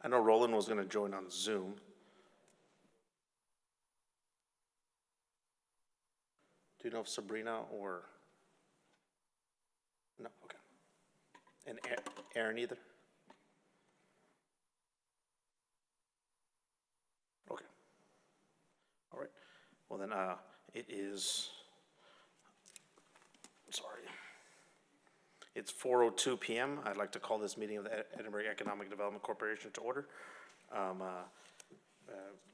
I know Roland was going to join on Zoom. Do you know if Sabrina or? No, okay. And Aaron either? Okay. All right. Well then, it is, sorry. It's 4:02 p.m. I'd like to call this meeting of the Edinburgh Economic Development Corporation to order.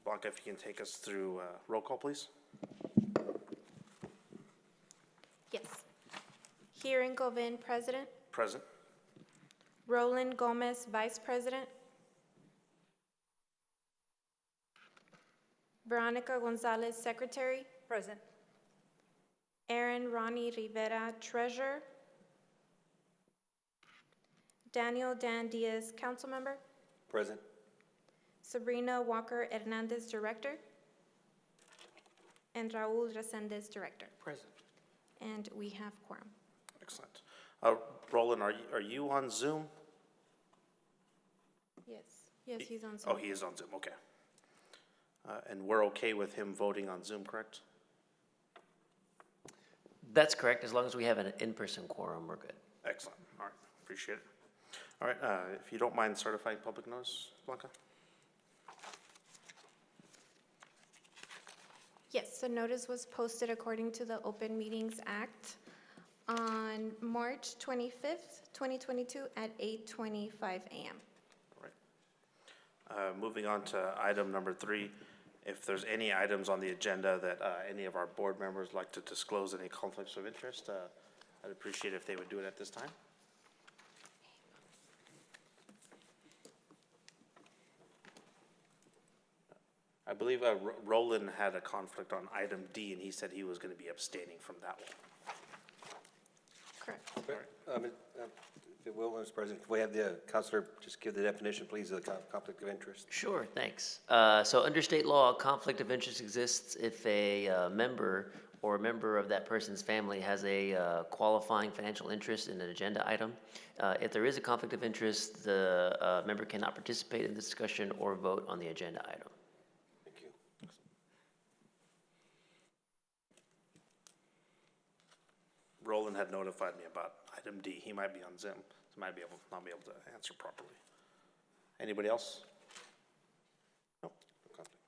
Blanca, if you can take us through roll call, please. Yes. Hiren Govin, President. Present. Roland Gomez, Vice President. Veronica Gonzalez, Secretary. Present. Aaron Ronnie Rivera, Treasurer. Daniel Dan Diaz, Council Member. Present. Sabrina Walker Hernandez, Director. And Raul Resendez, Director. Present. And we have quorum. Excellent. Roland, are you on Zoom? Yes. Yes, he's on Zoom. Oh, he is on Zoom, okay. And we're okay with him voting on Zoom, correct? That's correct. As long as we have an in-person quorum, we're good. Excellent. All right. Appreciate it. All right. If you don't mind certifying public notice, Blanca? Yes, the notice was posted according to the Open Meetings Act on March 25th, 2022 at 8:25 a.m. All right. Moving on to item number 3. If there's any items on the agenda that any of our board members like to disclose any conflicts of interest, I'd appreciate if they would do it at this time. I believe Roland had a conflict on item D, and he said he was going to be abstaining from that one. Correct. If it will, Mr. President, can we have the counselor just give the definition, please, of the conflict of interest? Sure, thanks. So under state law, conflict of interest exists if a member or a member of that person's family has a qualifying financial interest in an agenda item. If there is a conflict of interest, the member cannot participate in the discussion or vote on the agenda item. Thank you. Roland had notified me about item D. He might be on Zoom, so might not be able to answer properly. Anybody else? Nope.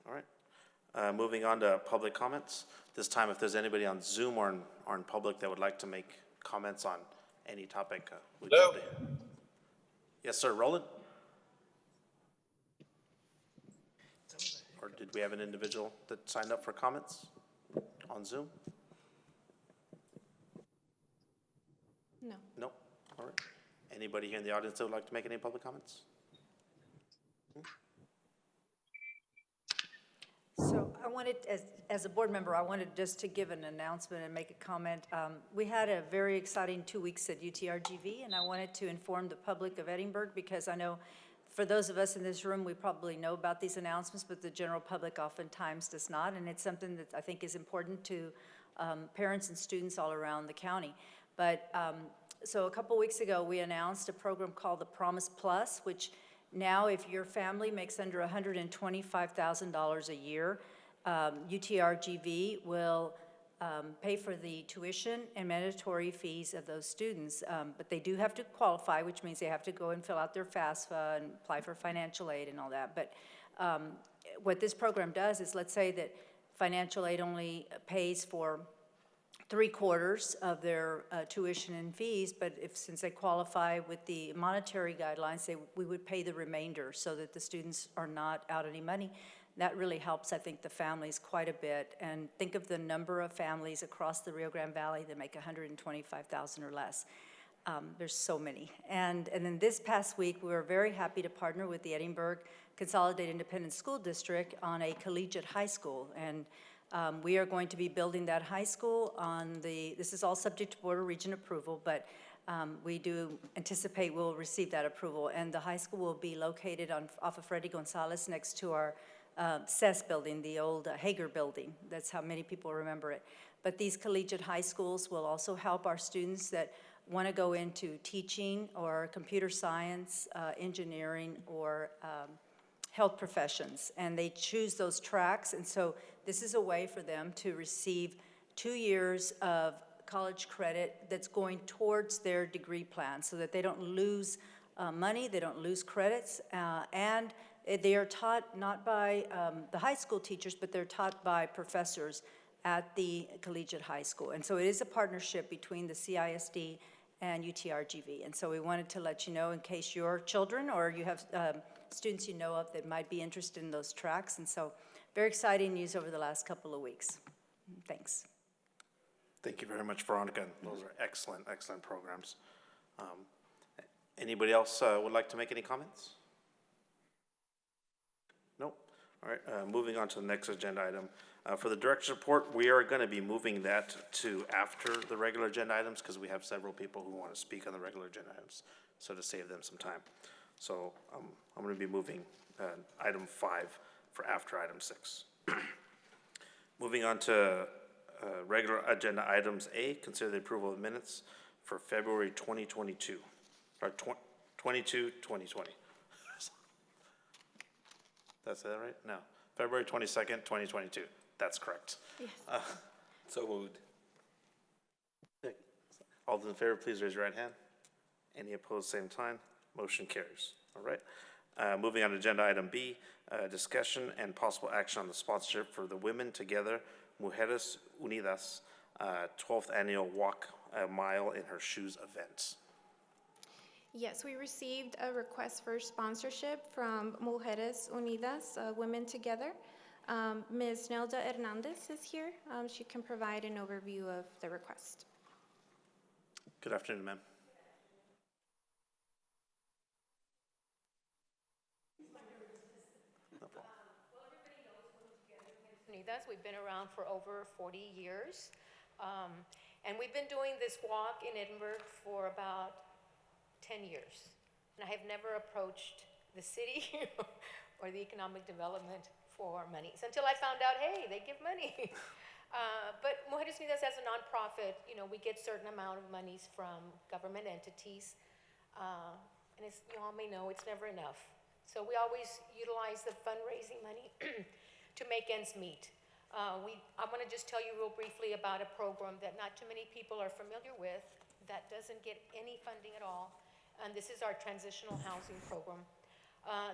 All right. Moving on to public comments. This time, if there's anybody on Zoom or in public that would like to make comments on any topic, we'd love to hear. Yes, sir. Roland? Or did we have an individual that signed up for comments on Zoom? No. Nope. All right. Anybody here in the audience that would like to make any public comments? So I wanted, as a board member, I wanted just to give an announcement and make a comment. We had a very exciting 2 weeks at UTRGV, and I wanted to inform the public of Edinburgh because I know for those of us in this room, we probably know about these announcements, but the general public oftentimes does not, and it's something that I think is important to parents and students all around the county. But so a couple weeks ago, we announced a program called the Promise Plus, which now if your family makes under $125,000 a year, UTRGV will pay for the tuition and mandatory fees of those students. But they do have to qualify, which means they have to go and fill out their FAFSA and apply for financial aid and all that. But what this program does is, let's say that financial aid only pays for 3/4 of their tuition and fees, but since they qualify with the monetary guidelines, we would pay the remainder so that the students are not out any money. That really helps, I think, the families quite a bit. And think of the number of families across the Rio Grande Valley that make $125,000 or less. There's so many. And then this past week, we were very happy to partner with the Edinburgh Consolidated Independent School District on a collegiate high school. And we are going to be building that high school on this is all subject to Board of Regent approval, but we do anticipate we'll receive that approval. And the high school will be located off of Freddy Gonzalez next to our CES building, the old Hager building. That's how many people remember it. But these collegiate high schools will also help our students that want to go into teaching or computer science, engineering, or health professions. And they choose those tracks, and so this is a way for them to receive 2 years of college credit that's going towards their degree plan so that they don't lose money, they don't lose credits, and they are taught not by the high school teachers, but they're taught by professors at the collegiate high school. And so it is a partnership between the CISD and UTRGV. And so we wanted to let you know in case your children or you have students you know of that might be interested in those tracks. And so very exciting news over the last couple of weeks. Thanks. Thank you very much, Veronica. Those are excellent, excellent programs. Anybody else would like to make any comments? Nope. All right, moving on to the next agenda item. For the director's report, we are going to be moving that to after the regular agenda items because we have several people who want to speak on the regular agenda items, so to save them some time. So I'm going to be moving item 5 for after item 6. Moving on to regular agenda items A, consider the approval of minutes for February 2022, or 2020. That's that right? No, February 22nd, 2022. That's correct. Yes. So moved. All those in favor, please raise your right hand. Any opposed, same sign. Motion carries. All right. Moving on to agenda item B, discussion and possible action on the sponsorship for the Women Together Mujeres Unidas 12th annual Walk a Mile in Her Shoes event. Yes, we received a request for sponsorship from Mujeres Unidas, Women Together. Ms. Nelda Hernandez is here. She can provide an overview of the request. Good afternoon, ma'am. Unidas. We've been around for over 40 years. And we've been doing this walk in Edinburgh for about 10 years. And I have never approached the city or the economic development for monies until I found out, hey, they give money. But Mujeres Unidas as a nonprofit, we get certain amount of monies from government entities. And as you all may know, it's never enough. So we always utilize the fundraising money to make ends meet. I want to just tell you real briefly about a program that not too many people are familiar with that doesn't get any funding at all, and this is our transitional housing program.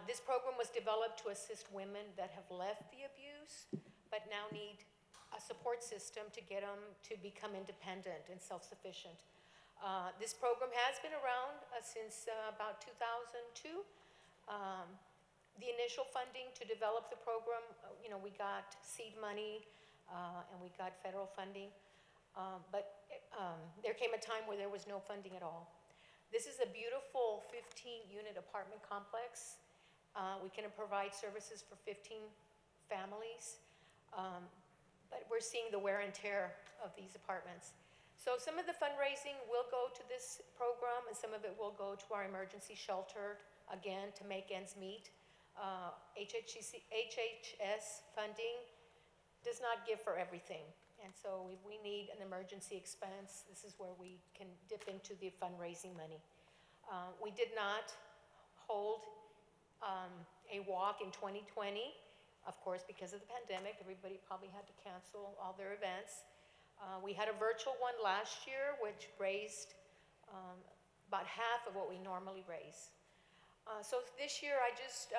This program was developed to assist women that have left the abuse but now need a support system to get them to become independent and self-sufficient. This program has been around since about 2002. The initial funding to develop the program, we got seed money and we got federal funding, but there came a time where there was no funding at all. This is a beautiful 15-unit apartment complex. We can provide services for 15 families, but we're seeing the wear and tear of these apartments. So some of the fundraising will go to this program and some of it will go to our emergency shelter, again, to make ends meet. HHS funding does not give for everything. And so if we need an emergency expense, this is where we can dip into the fundraising money. We did not hold a walk in 2020, of course, because of the pandemic. Everybody probably had to cancel all their events. We had a virtual one last year, which raised about half of what we normally raise. So this year I just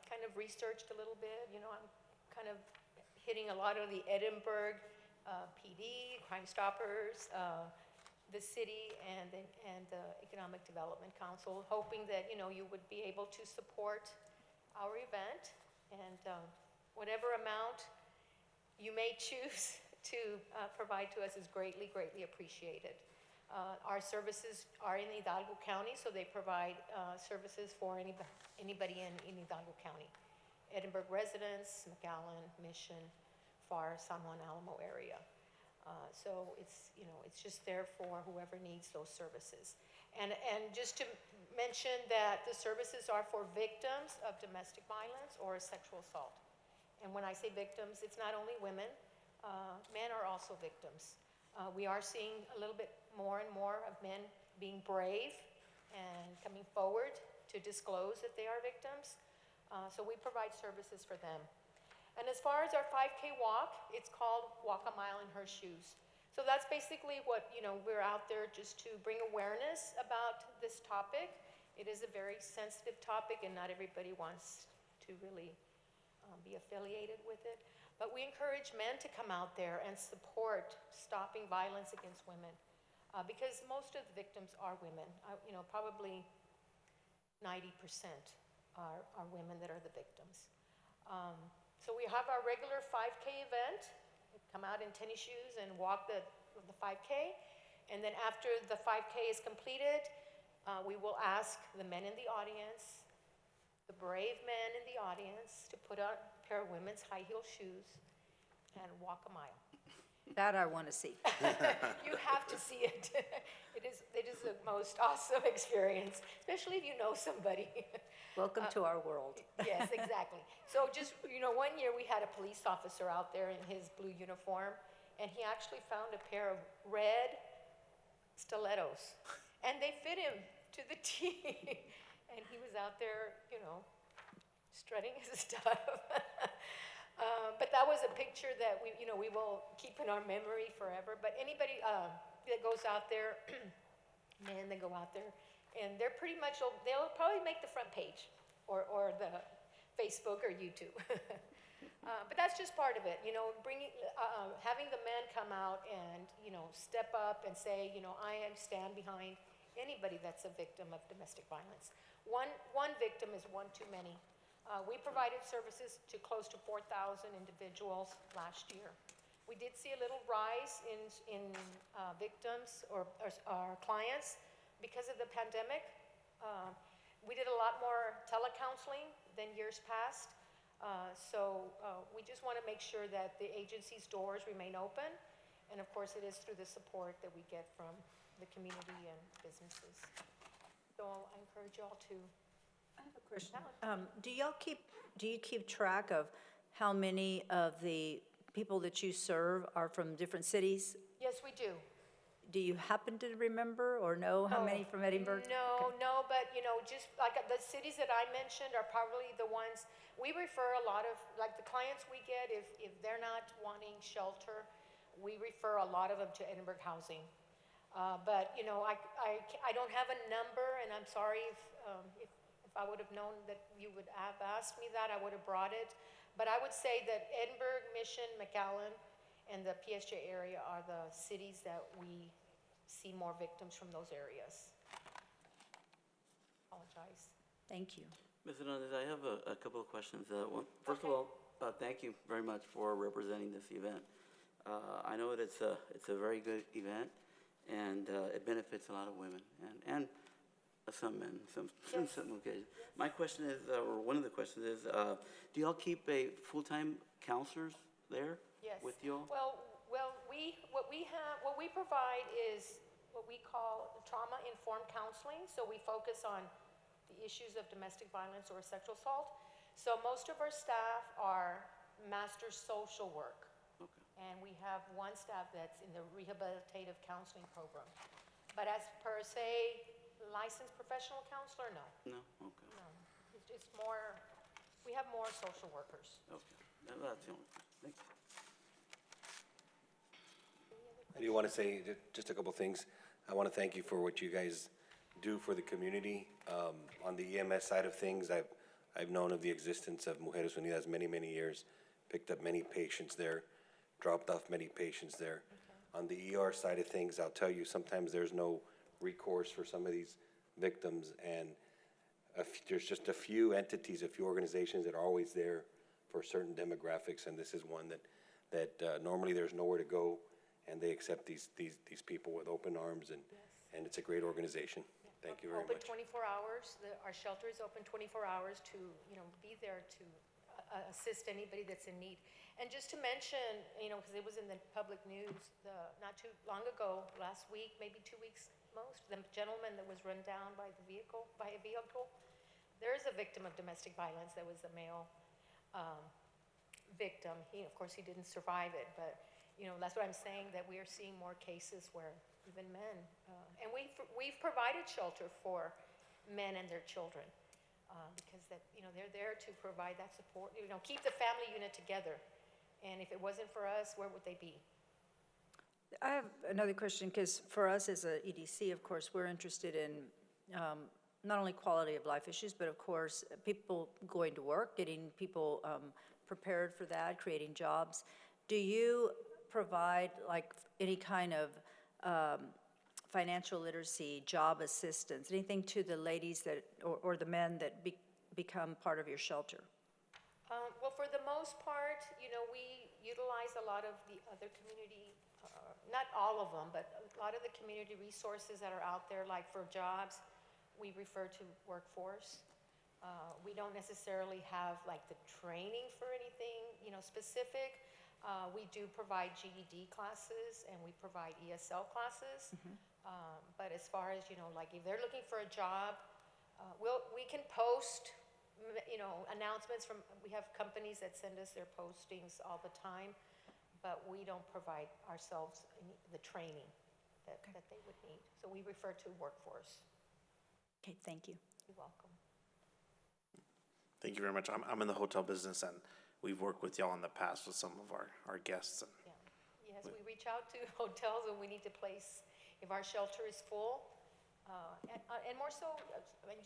kind of researched a little bit. I'm kind of hitting a lot of the Edinburgh PD, Crime Stoppers, the city, and the Economic Development Council, hoping that you would be able to support our event, and whatever amount you may choose to provide to us is greatly, greatly appreciated. Our services are in Hidalgo County, so they provide services for anybody in Hidalgo County. Edinburgh residents, McAllen, Mission, FAR, San Juan Alamo area. So it's just there for whoever needs those services. And just to mention that the services are for victims of domestic violence or sexual assault. And when I say victims, it's not only women, men are also victims. We are seeing a little bit more and more of men being brave and coming forward to disclose that they are victims. So we provide services for them. And as far as our 5K walk, it's called Walk a Mile in Her Shoes. So that's basically what, we're out there just to bring awareness about this topic. It is a very sensitive topic and not everybody wants to really be affiliated with it. But we encourage men to come out there and support stopping violence against women. Because most of the victims are women. Probably 90% are women that are the victims. So we have our regular 5K event. We come out in tennis shoes and walk the 5K. And then after the 5K is completed, we will ask the men in the audience, the brave men in the audience, to put on a pair of women's high heel shoes and walk a mile. That I want to see. You have to see it. It is the most awesome experience, especially if you know somebody. Welcome to our world. Yes, exactly. So just, one year we had a police officer out there in his blue uniform, and he actually found a pair of red stilettos, and they fit him to the T. And he was out there, strutting his stuff. But that was a picture that we will keep in our memory forever. But anybody that goes out there, men that go out there, and they're pretty much, they'll probably make the front page or the Facebook or YouTube. But that's just part of it, having the men come out and, step up and say, I stand behind anybody that's a victim of domestic violence. One victim is one too many. We provided services to close to 4,000 individuals last year. We did see a little rise in victims or our clients because of the pandemic. We did a lot more telecounseling than years past. So we just want to make sure that the agency's doors remain open. And of course, it is through the support that we get from the community and businesses. So I encourage you all to. I have a question. Do you keep track of how many of the people that you serve are from different cities? Yes, we do. Do you happen to remember or know how many from Edinburgh? No, but just like the cities that I mentioned are probably the ones, we refer a lot of, like the clients we get, if they're not wanting shelter, we refer a lot of them to Edinburgh Housing. But I don't have a number, and I'm sorry if I would have known that you would have asked me that, I would have brought it. But I would say that Edinburgh, Mission, McAllen, and the PSJ area are the cities that we see more victims from those areas. Apologize. Thank you. Ms. Hernandez, I have a couple of questions. First of all, thank you very much for representing this event. I know that it's a very good event, and it benefits a lot of women and some men, some occasions. My question is, or one of the questions is, do y'all keep a full-time counselors there? Yes. With you all? Well, what we provide is what we call trauma-informed counseling. So we focus on the issues of domestic violence or sexual assault. So most of our staff are master social work. Okay. And we have one staff that's in the rehabilitative counseling program. But as per se, licensed professional counselor, no. No? Okay. No. It's more, we have more social workers. Okay. That's the only question. Thank you. I do want to say just a couple things. I want to thank you for what you guys do for the community. On the EMS side of things, I've known of the existence of Mujeres Unidas many, many years, picked up many patients there, dropped off many patients there. Okay. On the ER side of things, I'll tell you, sometimes there's no recourse for some of these victims, and there's just a few entities, a few organizations that are always there for certain demographics, and this is one that normally there's nowhere to go, and they accept these people with open arms, and it's a great organization. Thank you very much. Open 24 hours. Our shelter is open 24 hours to be there to assist anybody that's in need. And just to mention, because it was in the public news not too long ago, last week, maybe 2 weeks most, the gentleman that was run down by a vehicle. There is a victim of domestic violence that was a male victim. Of course, he didn't survive it, but that's what I'm saying, that we are seeing more cases where even men, and we've provided shelter for men and their children, because they're there to provide that support, keep the family unit together. And if it wasn't for us, where would they be? I have another question, because for us as a EDC, of course, we're interested in not only quality of life issues, but of course, people going to work, getting people prepared for that, creating jobs. Do you provide like any kind of financial literacy, job assistance, anything to the ladies that, or the men that become part of your shelter? Well, for the most part, we utilize a lot of the other community, not all of them, but a lot of the community resources that are out there, like for jobs, we refer to workforce. We don't necessarily have like the training for anything, specific. We do provide GED classes and we provide ESL classes. But as far as, like if they're looking for a job, we can post, announcements we have companies that send us their postings all the time, but we don't provide ourselves the training that they would need. So we refer to workforce. Okay, thank you. You're welcome. Thank you very much. I'm in the hotel business, and we've worked with y'all in the past with some of our guests. Yeah. Yes, we reach out to hotels when we need to place, if our shelter is full, and more so,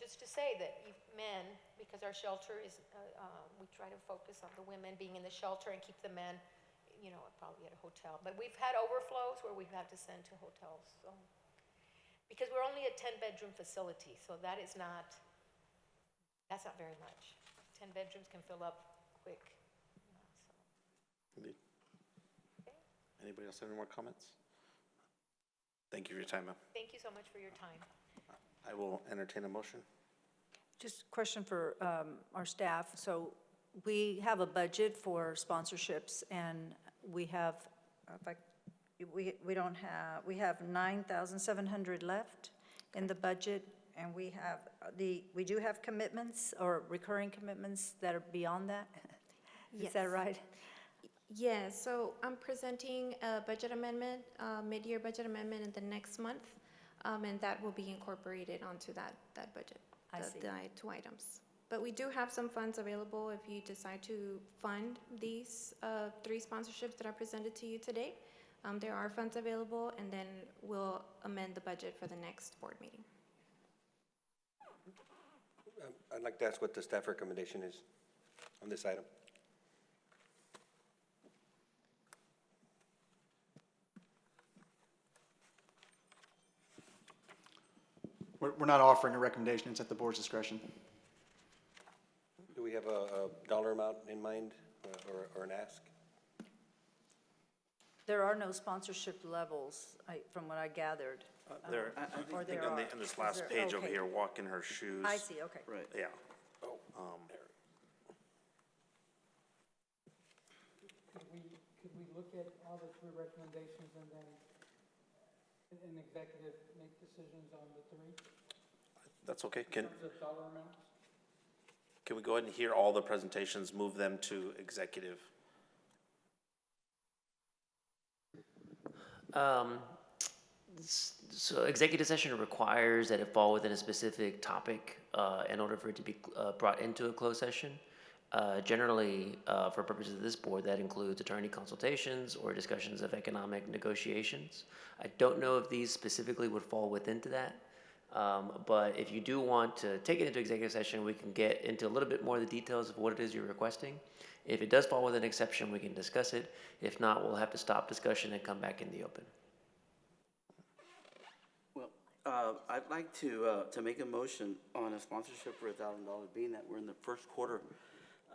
just to say that men, because our shelter is, we try to focus on the women being in the shelter and keep the men, probably at a hotel. But we've had overflows where we've had to send to hotels, so. Because we're only a 10-bedroom facility, so that's not very much. 10 bedrooms can fill up quick. Indeed. Okay. Anybody else have any more comments? Thank you for your time, ma'am. Thank you so much for your time. I will entertain a motion. Just a question for our staff. So we have a budget for sponsorships, and we have, we have 9,700 left in the budget, and we do have commitments or recurring commitments that are beyond that. Is that right? Yes, so I'm presenting a budget amendment, mid-year budget amendment in the next month, and that will be incorporated onto that budget. I see. The two items. But we do have some funds available if you decide to fund these 3 sponsorships that I presented to you today. There are funds available, and then we'll amend the budget for the next board meeting. I'd like to ask what the staff recommendation is on this item. We're not offering a recommendation, it's at the board's discretion. Do we have a dollar amount in mind or an ask? There are no sponsorship levels, from what I gathered. There, Or I think there are. in this Is last there? page over Okay. here, walk in her shoes. I see, okay. Right. Yeah. Could we look at all the 3 recommendations and then an executive make decisions on the 3? That's okay. In terms of dollar amounts? Can we go ahead and hear all the presentations, move them to executive? So executive session requires that it fall within a specific topic in order for it to be brought into a closed session. Generally, for purposes of this board, that includes attorney consultations or discussions of economic negotiations. I don't know if these specifically would fall within that, but if you do want to take it into executive session, we can get into a little bit more of the details of what it is you're requesting. If it does fall within an exception, we can discuss it. If not, we'll have to stop discussion and come back in the open. Well, I'd like to make a motion on a sponsorship for $1,000, being that we're in the first quarter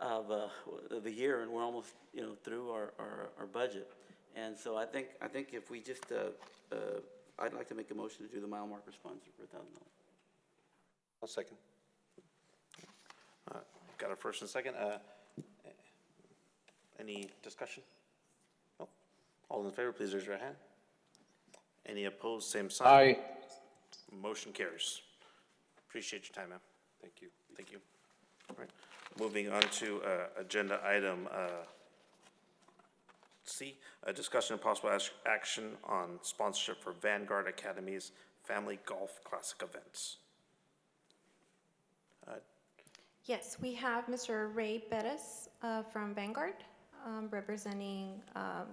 of the year and we're almost, through our budget. And so I think if we just, I'd like to make a motion to do the mile marker sponsor for $1,000. I'll second. Got a first and second. Any discussion? No. All in favor, please raise your hand. Any opposed, same sign. Aye. Motion carries. Appreciate your time, ma'am. Thank you. Thank you. All right. Moving on to agenda item C, a discussion and possible action on sponsorship for Vanguard Academy's Family Golf Classic events. Yes, we have Mr. Ray Perez from Vanguard, representing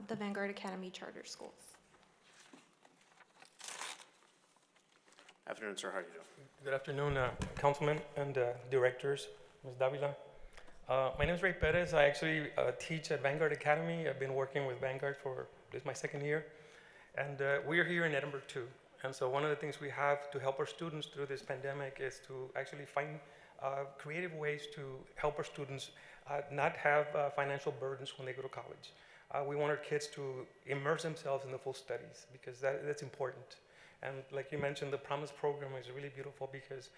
the Vanguard Academy Charter Schools. Afternoon, sir. How are you doing? Good afternoon, councilmen and directors, Ms. Davila. My name is Ray Perez. I actually teach at Vanguard Academy. I've been working with Vanguard for this is my second year. And we are here in Edinburgh too. And so one of the things we have to help our students through this pandemic is to actually find creative ways to help our students not have financial burdens when they go to college. We want our kids to immerse themselves in the full studies because that's important. And like you mentioned, the Promise program is really beautiful because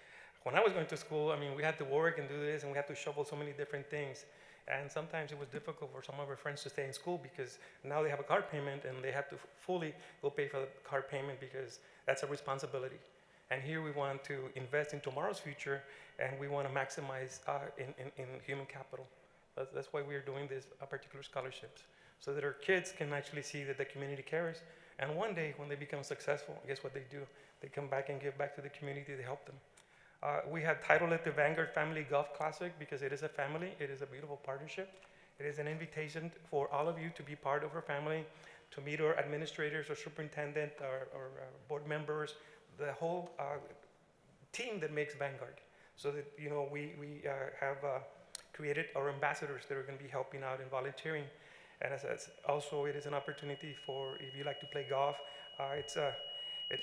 when I was going to school, I mean, we had to work and do this and we had to shovel so many different things. And sometimes it was difficult for some of our friends to stay in school because now they have a car payment and they have to fully go pay for the car payment because that's a responsibility. And here we want to invest in tomorrow's future and we want to maximize in human capital. That's why we are doing these particular scholarships, so that our kids can actually see that the community cares. And one day when they become successful, guess what they do? They come back and give back to the community to help them. We have titled it the Vanguard Family Golf Classic because it is a family, it is a beautiful partnership. It is an invitation for all of you to be part of our family, to meet our administrators, our superintendent, our board members, the whole team that makes Vanguard. So that, you know, we have created our ambassadors that are going to be helping out and volunteering. And as also, it is an opportunity for, if you like to play golf, it's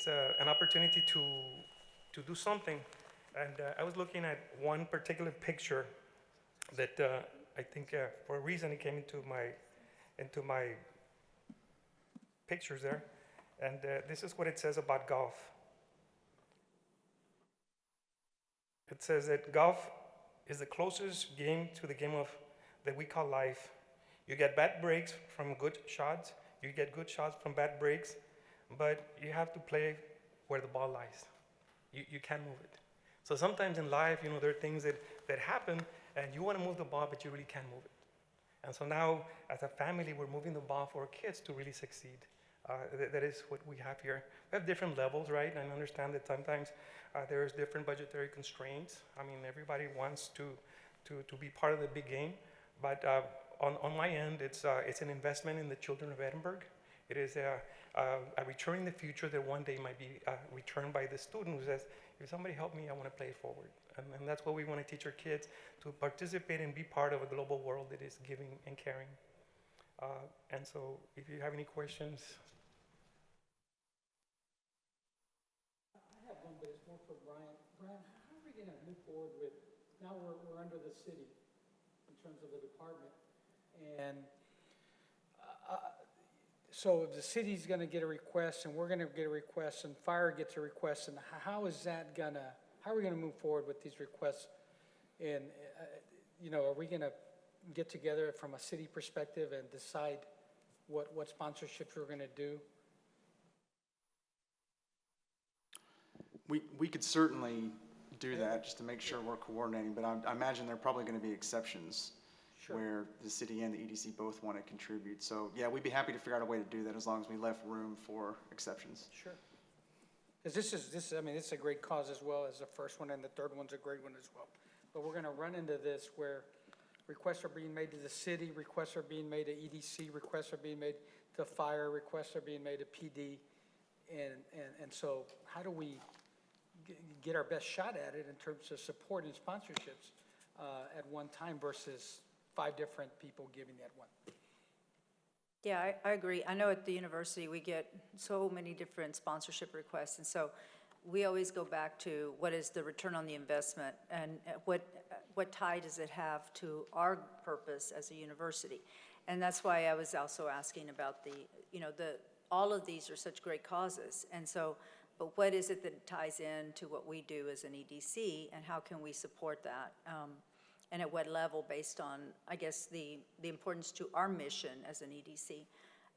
an opportunity to do something. And I was looking at one particular picture that I think for a reason it came into my pictures there. And this is what it says about golf. It says that golf is the closest game to the game of that we call life. You get bad breaks from good shots. You get good shots from bad breaks, but you have to play where the ball lies. You can't move it. So sometimes in life, you know, there are things that happen and you want to move the ball, but you really can't move it. And so now, as a family, we're moving the ball for our kids to really succeed. That is what we have here. We have different levels, right? And I understand that sometimes there's different budgetary constraints. I mean, everybody wants to be part of the big game, but on my end, it's an investment in the children of Edinburgh. It is a return in the future that one day might be returned by the student who says, if somebody help me, I want to play it forward. And that's what we want to teach our kids, to participate and be part of a global world that is giving and caring. And so if you have any questions. I have one, but it's more for Brian. Brian, how are we going to move forward with, now we're under the city in terms of the department. And so if the city's going to get a request and we're going to get a request and fire gets a request, and how are we going to move forward with these requests? And, you know, are we going to get together from a city perspective and decide what sponsorships we're going to do? We could certainly do that just to make sure we're coordinating, but I imagine there are probably going to be exceptions. Sure. Where the city and the EDC both want to contribute. So yeah, we'd be happy to figure out a way to do that as long as we left room for exceptions. Sure. Because this is a great cause as well as the first one, and the third one's a great one as well. But we're going to run into this where requests are being made to the city, requests are being made to EDC, requests are being made to fire, requests are being made to PD, and so how do we get our best shot at it in terms of support and sponsorships at one time versus 5 different people giving that one? Yeah, I agree. I know at the university we get so many different sponsorship requests, and so we always go back to what is the return on the investment and what tie does it have to our purpose as a university. And that's why I was also asking about all of these are such great causes, and so, but what is it that ties in to what we do as an EDC, and how can we support that? And at what level based on, I guess, the importance to our mission as an EDC.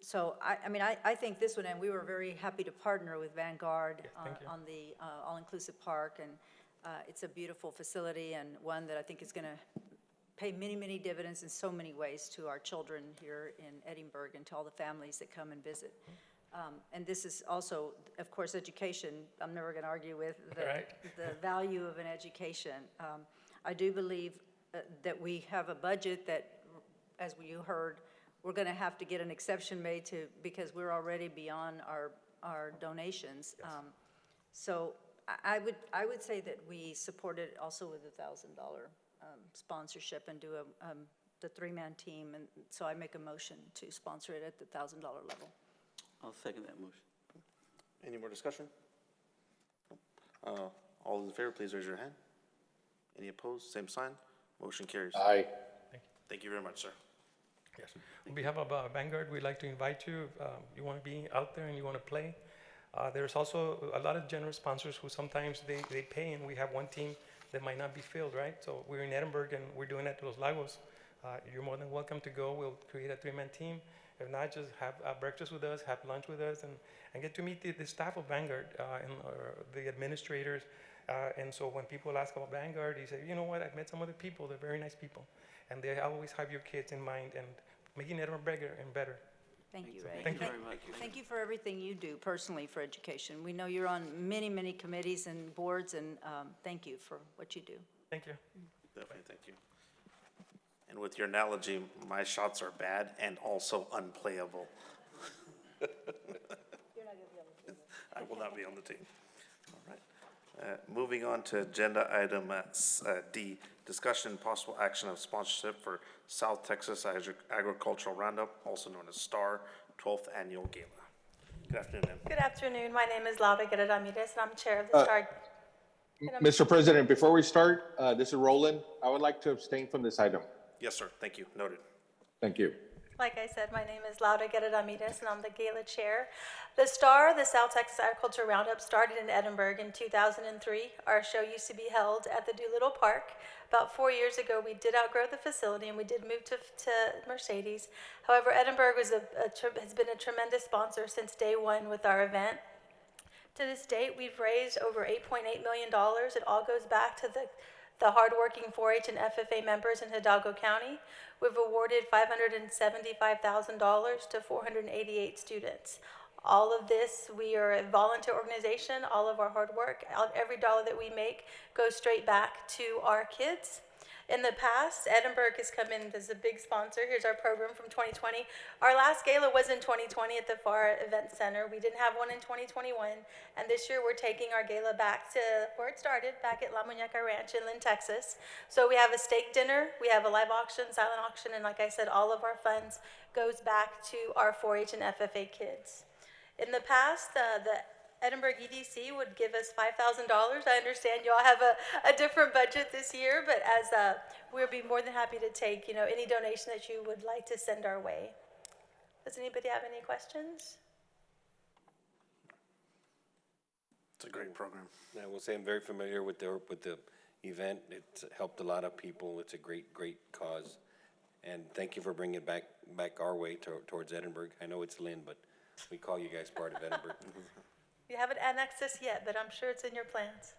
So, I think this one, and we were very happy to partner with Vanguard on the all-inclusive park, and it's a beautiful facility and one that I think is going to pay many, many dividends in so many ways to our children here in Edinburgh and to all the families that come and visit. And this is also, of course, education. I'm never going to argue with the value of an education. I do believe that we have a budget that, as you heard, we're going to have to get an exception made to, because we're already beyond our donations. Yes. So I would say that we support it also with $1,000 sponsorship and do the three-man team. And so I make a motion to sponsor it at the $1,000 level. I'll second that motion. Any more discussion? All those in favor, please raise your hand. Any opposed, same sign. Motion carries. Aye. Thank you very much, sir. Yes. On behalf of Vanguard, we'd like to invite you, if you want to be out there and you want to play. There's also a lot of generous sponsors who sometimes they pay, and we have one team that might not be filled, right? So we're in Edinburgh and we're doing it at Los Lagos. You're more than welcome to go. We'll create a three-man team. If not, just have breakfast with us, have lunch with us, and get to meet the staff of Vanguard and the administrators. And so when people ask about Vanguard, you say, you know what, I've met some other people. They're very nice people. And they always have your kids in mind and making Edinburgh bigger and better. Thank you, Ray. Thank you very much. Thank you for everything you do personally for education. We know you're on many, many committees and boards, and thank you for what you do. Thank you. Definitely, thank you. And with your analogy, my shots are bad and also unplayable. I will not be on the team. All right. Moving on to agenda item D, discussion and possible action of sponsorship for South Texas Agricultural Roundup, also known as STAR, 12th Annual Gala. Good afternoon, ma'am. Good afternoon. My name is Laura Guerra Ramirez, and I'm chair of the STAR. Mr. President, before we start, this is Roland. I would like to abstain from this item. Yes, sir. Thank you. Noted. Thank you. Like I said, my name is Laura Guerra Ramirez, and I'm the gala chair. The STAR, the South Texas Agriculture Roundup, started in Edinburgh in 2003. Our show used to be held at the Doolittle Park. About 4 years ago, we did outgrow the facility, and we did move to Mercedes. However, Edinburgh has been a tremendous sponsor since day one with our event. To this date, we've raised over $8.8 million. It all goes back to the hardworking 4-H and FFA members in Hidalgo County. We've awarded $575,000 to 488 students. All of this, we are a volunteer organization. All of our hard work, every dollar that we make goes straight back to our kids. In the past, Edinburgh has come in as a big sponsor. Here's our program from 2020. Our last gala was in 2020 at the FAR Event Center. We didn't have one in 2021. And this year we're taking our gala back to where it started, back at La Muñeca Ranch in Lynn, Texas. So we have a steak dinner, we have a live auction, silent auction, and like I said, all of our funds goes back to our 4-H and FFA kids. In the past, the Edinburgh EDC would give us $5,000. I understand you all have a different budget this year, but as we'll be more than happy to take any donation that you would like to send our way. Does anybody have any questions? It's a great program. I will say I'm very familiar with the event. It's helped a lot of people. It's a great cause. And thank you for bringing it back our way towards Edinburgh. I know it's Lynn, but we call you guys part of Edinburgh. You haven't annexed us yet, but I'm sure it's in your plans.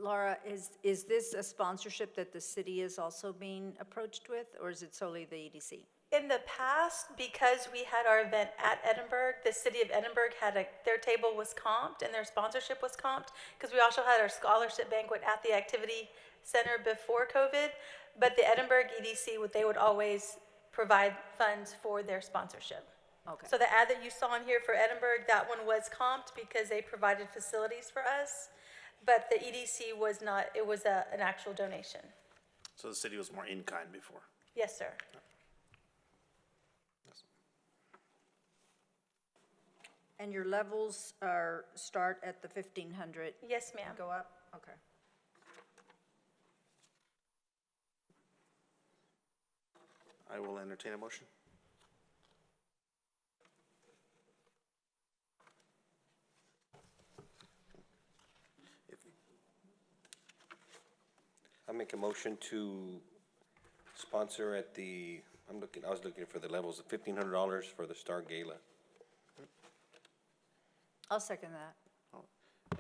Laura, is this a sponsorship that the city is also being approached with, or is it solely the EDC? In the past, because we had our event at Edinburgh, the city of Edinburgh had their table was comped and their sponsorship was comped, because we also had our scholarship banquet at the activity center before COVID. But the Edinburgh EDC, they would always provide funds for their sponsorship. Okay. So the ad that you saw in here for Edinburgh, that one was comped because they provided facilities for us, but the EDC was not, it was an actual donation. So the city was more in kind before. Yes, sir. And your levels start at the 1,500? Yes, ma'am. Go up? Okay. I will entertain a motion. I make a motion to sponsor at I was looking for the levels of $1,500 for the Star Gala. I'll second that.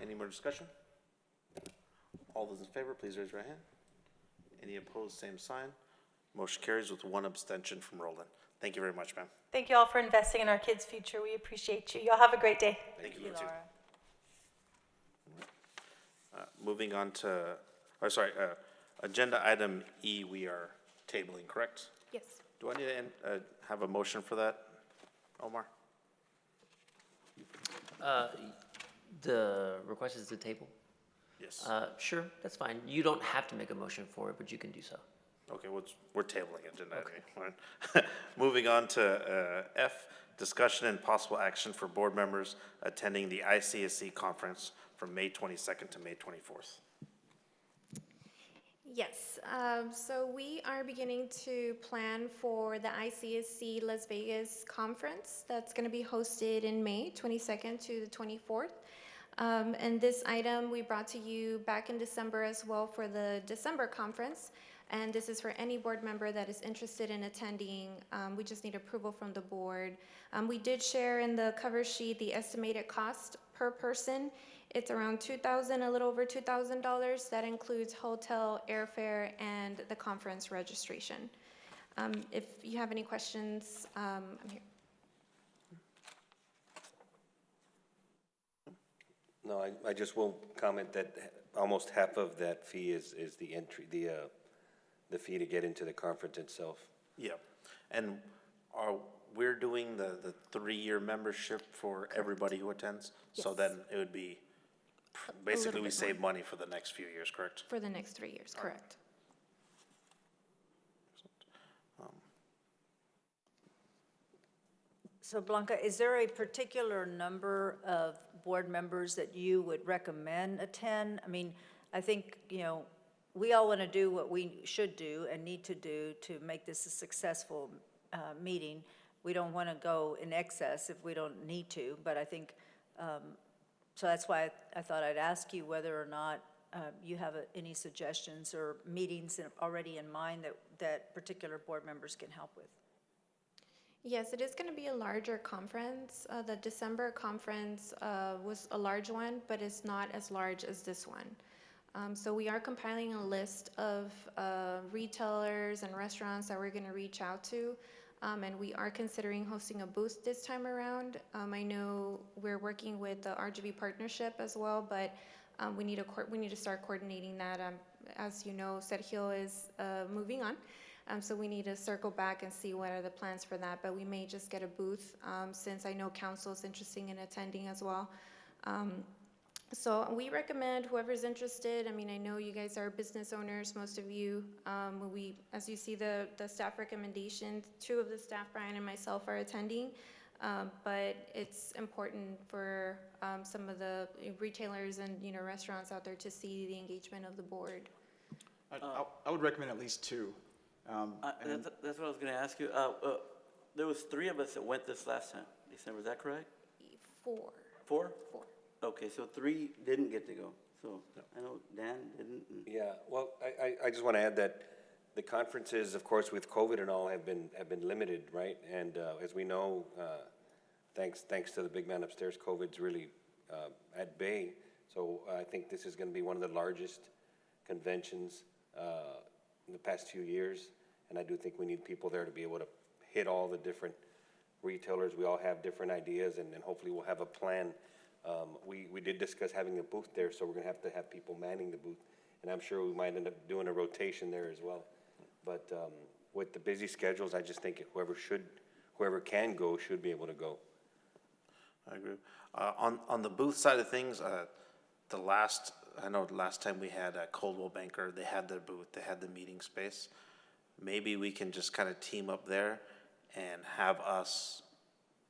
Any more discussion? All those in favor, please raise your hand. Any opposed, same sign. Motion carries with one abstention from Roland. Thank you very much, ma'am. Thank you all for investing in our kids' future. We appreciate you. Y'all have a great day. Thank you, Laura. Moving on to, agenda item E, we are tabling, correct? Yes. Do I need to have a motion for that, Omar? The request is to table? Yes. Sure, that's fine. You don't have to make a motion for it, but you can do so. Okay, we're tabling agenda item E. All right. Moving on to F, discussion and possible action for board members attending the ICSC conference from May 22nd to May 24th. Yes, so we are beginning to plan for the ICSC Las Vegas conference that's going to be hosted in May 22nd to the 24th. And this item we brought to you back in December as well for the December conference. And this is for any board member that is interested in attending. We just need approval from the board. We did share in the cover sheet the estimated cost per person. It's around $2,000, a little over $2,000. That includes hotel, airfare, and the conference registration. If you have any questions, I'm here. No, I just will comment that almost half of that fee is the entry, the fee to get into the conference itself. Yeah, and we're doing the 3-year membership for everybody who attends? So Yes. then it would be, basically we bit save money for the next few years, correct? For the next 3 years, correct. So Blanca, is there a particular number of board members that you would recommend attend? I mean, I think, we all want to do what we should do and need to do to make this a successful meeting. We don't want to go in excess if we don't need to, but I think, so that's why I thought I'd ask you whether or not you have any suggestions or meetings already in mind that particular board members can help with. Yes, it is going to be a larger conference. The December conference was a large one, but it's not as large as this one. So we are compiling a list of retailers and restaurants that we're going to reach out to, and we are considering hosting a booth this time around. I know we're working with the RGV partnership as well, but we need to start coordinating that. As you know, Sergio is moving on. So we need to circle back and see what are the plans for that, but we may just get a booth since I know council is interested in attending as well. So we recommend whoever's interested. I mean, I know you guys are business owners, most of you. As you see the staff recommendations, 2 of the staff, Brian and myself, are attending. But it's important for some of the retailers and restaurants out there to see the engagement of the board. I would recommend at least 2. That's what I was going to ask you. There was 3 of us that went this last time, December, is that correct? 4. 4? 4. Okay, so 3 didn't get to go. So I know Dan didn't. Yeah, well, I just want to add that the conferences, of course, with COVID and all, have been limited, right? And as we know, thanks to the big man upstairs, COVID's really at bay. So I think this is going to be one of the largest conventions in the past few years, and I do think we need people there to be able to hit all the different retailers. We all have different ideas, and hopefully we'll have a plan. We did discuss having a booth there, so we're going to have people manning the booth, and I'm sure we might end up doing a rotation there as well. But with the busy schedules, I just think whoever can go should be able to go. I agree. On the booth side of things, I know the last time we had Coldwell Banker, they had their booth, they had the meeting space. Maybe we can just kind of team up there and have us,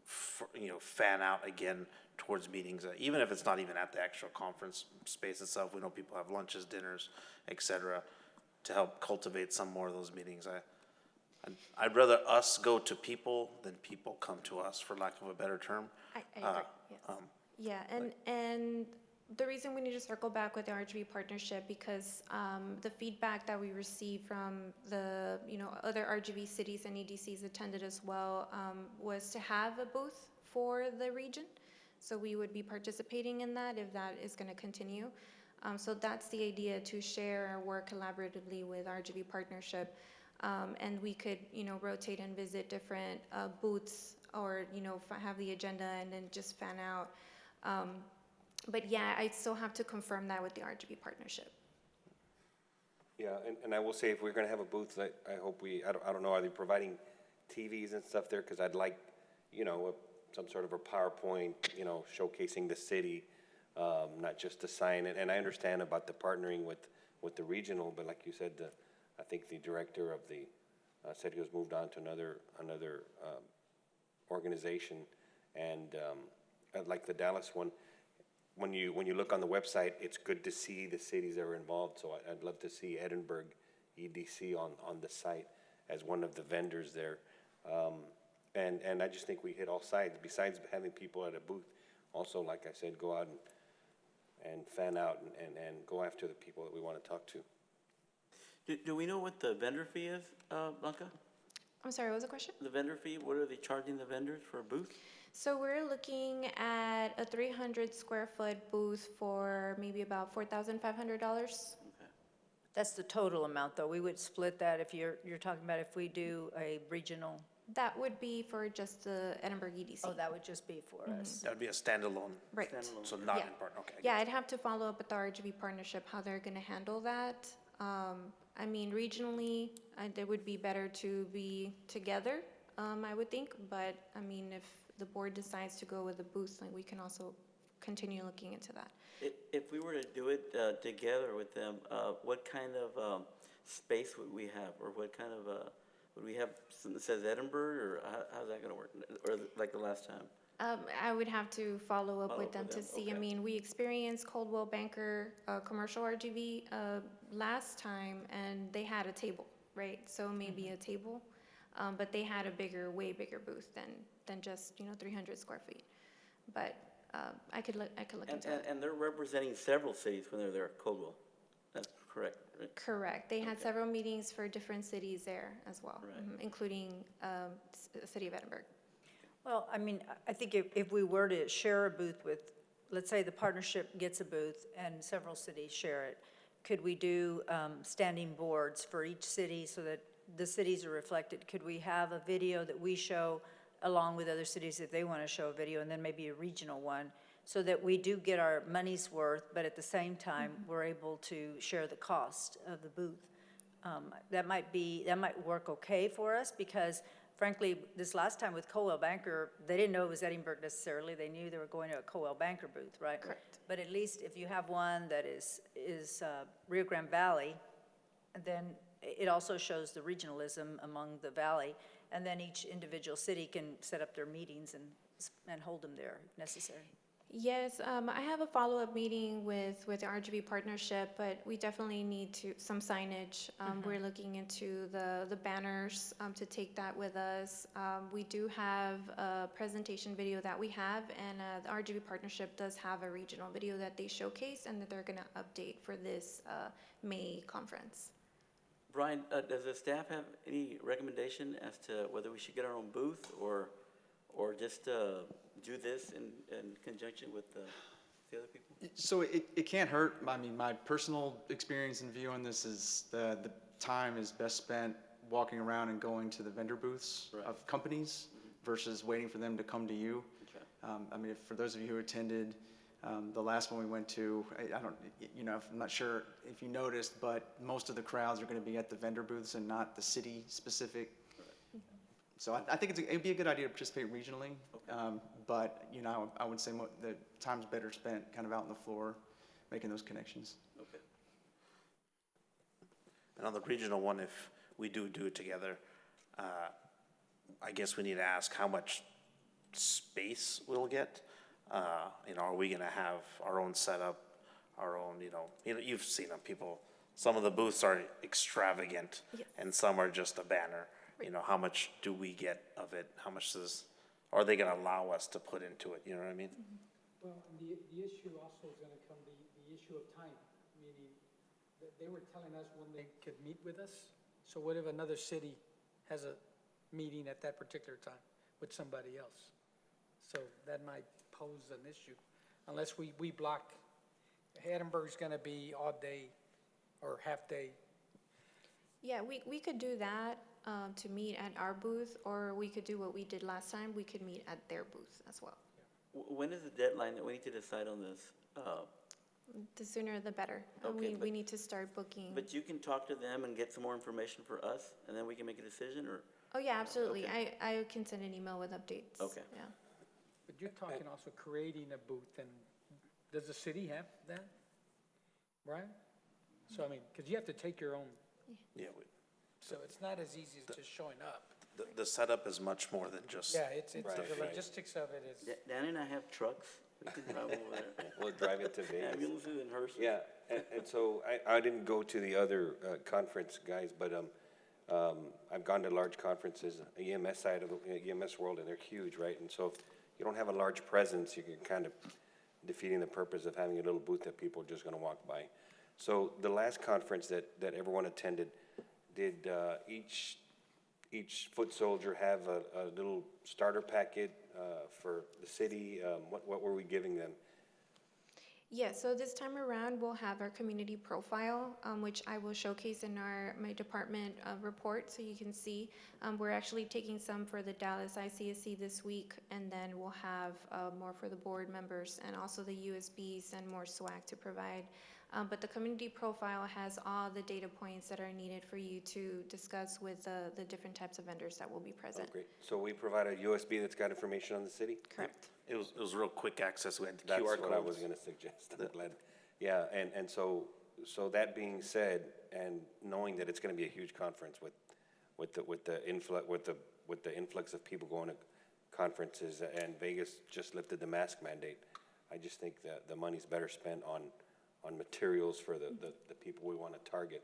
fan out again towards meetings, even if it's not even at the actual conference space itself. We know people have lunches, dinners, etc., to help cultivate some more of those meetings. I'd rather us go to people than people come to us, for lack of a better term. I agree, yes. And the reason we need to circle back with the RGV partnership because the feedback that we received from the other RGV cities and EDCs attended as well was to have a booth for the region. So we would be participating in that if that is going to continue. So that's the idea, to share our work collaboratively with RGV Partnership. And we could, rotate and visit different booths, or, have the agenda and then just fan out. But yeah, I still have to confirm that with the RGV Partnership. Yeah, and I will say, if we're gonna have a booth, I hope I don't know, are they providing TVs and stuff there? Because I'd like, some sort of a PowerPoint, showcasing the city, not just a sign. And I understand about the partnering with the regional, but like you said, I think the director of the, said he was moved on to another organization. And like the Dallas one, when you look on the website, it's good to see the cities that are involved. So I'd love to see Edinburgh EDC on the site as one of the vendors there. And I just think we hit all sides. Besides having people at a booth, also, like I said, go out and fan out and go after the people that we want to talk to. Do we know what the vendor fee is, Blanca? I'm sorry, what was the question? The vendor fee, what are they charging the vendors for a booth? So we're looking at a 300 square foot booth for maybe about $4,500. That's the total amount, though. We would split that if you're talking about if we do a regional. That would be for just the Edinburgh EDC. Oh, that would just be for us. That would be a standalone. Right. So not Yeah. in part, okay. Yeah, I'd have to follow up with the RGV Partnership, how they're going to handle that. I mean, regionally, it would be better to be together, I would think. But, I mean, if the board decides to go with a booth, like, we can also continue looking into that. If we were to do it together with them, what kind of space would we have? Or what kind of, would we have something that says Edinburgh, or how's that gonna work? Or like the last time? I would have to follow up Follow with up them with to them, see. I okay. mean, we experienced Coldwell Banker commercial RGV last time, and they had a table, right? So maybe a table, but they had a way bigger booth than just 300 square feet. But I could look into it. And they're representing several cities when they're there, Coldwell. That's correct, right? Correct. They had Okay. several meetings for different cities there as well, Right. including the city of Edinburgh. Well, I mean, I think if we were to share a booth with, let's say the partnership gets a booth and several cities share it, could we do standing boards for each city so that the cities are reflected? Could we have a video that we show along with other cities if they want to show a video, and then maybe a regional one, so that we do get our money's worth, but at the same time, we're able to share the cost of the booth? That might work okay for us, because frankly, this last time with Coldwell Banker, they didn't know it was Edinburgh necessarily. They knew they were going to a Coldwell Banker booth, right? Correct. But at least if you have one that is Rio Grande Valley, then it also shows the regionalism among the valley, and then each individual city can set up their meetings and hold them there if necessary. Yes, I have a follow-up meeting with the RGV Partnership, but we definitely need some signage. We're looking into the banners to take that with us. We do have a presentation video that we have, and the RGV Partnership does have a regional video that they showcase and that they're going to update for this May conference. Brian, does the staff have any recommendation as to whether we should get our own booth or just do this in conjunction with the other people? So it can't hurt. I mean, my personal experience in viewing this is the time is best spent walking around and going to the vendor booths Right. of companies versus waiting for them to come to you. Okay. I mean, for those of you who attended the last one we went to, I'm not sure if you noticed, but most of the crowds are going to be at the vendor booths and not the city-specific. So I think it'd be a good idea to participate regionally, but I would say the time's better spent kind of out on the floor, making those connections. Okay. And on the regional one, if we do it together, I guess we need to ask how much space we'll get. Are we gonna have our own setup, our own, you've seen them, some of the booths are extravagant, Yes. and some are just a banner. How much do we get of it? How much are they gonna allow us to put into it? You know what I mean? Well, the issue also is gonna come, the issue of time, meaning that they were telling us when they could meet with us. So what if another city has a meeting at that particular time with somebody else? So that might pose an issue, unless we block Edinburgh's gonna be all day or half day. Yeah, we could do that to meet at our booth, or we could do what we did last time. We could meet at their booth as well. When is the deadline that we need to decide on this? The sooner the better. Okay, We need to start booking. But you can talk to them and get some more information for us, and then we can make a decision, or? Oh, yeah, absolutely. Okay. I can send an email with updates. Okay. Yeah. But you're talking also creating a booth, and does the city have that? Right? So, I mean, because you have to take your own, Yeah, so it's not as easy as just showing up. the setup is much more than just. Yeah, it's, Right, the right. logistics of it is. Danny and I have trucks. We can drive over there. We'll drive it to Vegas. Ambulances and hearses. Yeah, and so I didn't go to the other conference, guys, but I've gone to large conferences, EMS side of the EMS world, and they're huge, right? And so if you don't have a large presence, you're kind of defeating the purpose of having a little booth that people are just gonna walk by. So the last conference that everyone attended, did each foot soldier have a little starter packet for the city? What were we giving them? Yeah, so this time around, we'll have our community profile, which I will showcase in my department report, so you can see. We're actually taking some for the Dallas ICSC this week, and then we'll have more for the board members and also the USBs and more swag to provide. But the community profile has all the data points that are needed for you to discuss with the different types of vendors that will be Oh, present. great. So we provide a USB that's got information on the city? Correct. It was real quick access. We had the That's QR what I was codes. gonna suggest. I'm glad. Yeah, and so that being said, and knowing that it's gonna be a huge conference with the influx of people going to conferences, and Vegas just lifted the mask mandate, I just think that the money's better spent on materials for the people we wanna target.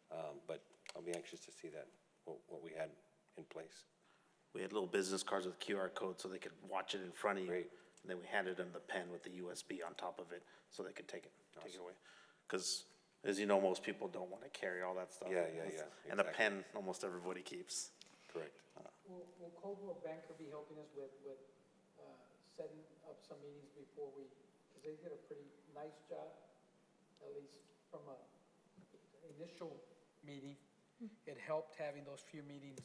But I'll be anxious to see that, what we had in place. We had little business cards with QR codes so they could watch it in front of you. Great. And then we handed them the pen with the USB on top of it so they could take it away. Because, as you know, most people don't want to carry all that stuff. Yeah, And the exactly. pen, almost everybody keeps. Correct. Will Coldwell Banker be helping us with setting up some meetings before because they did a pretty nice job, at least from a initial meeting. It helped having those few meetings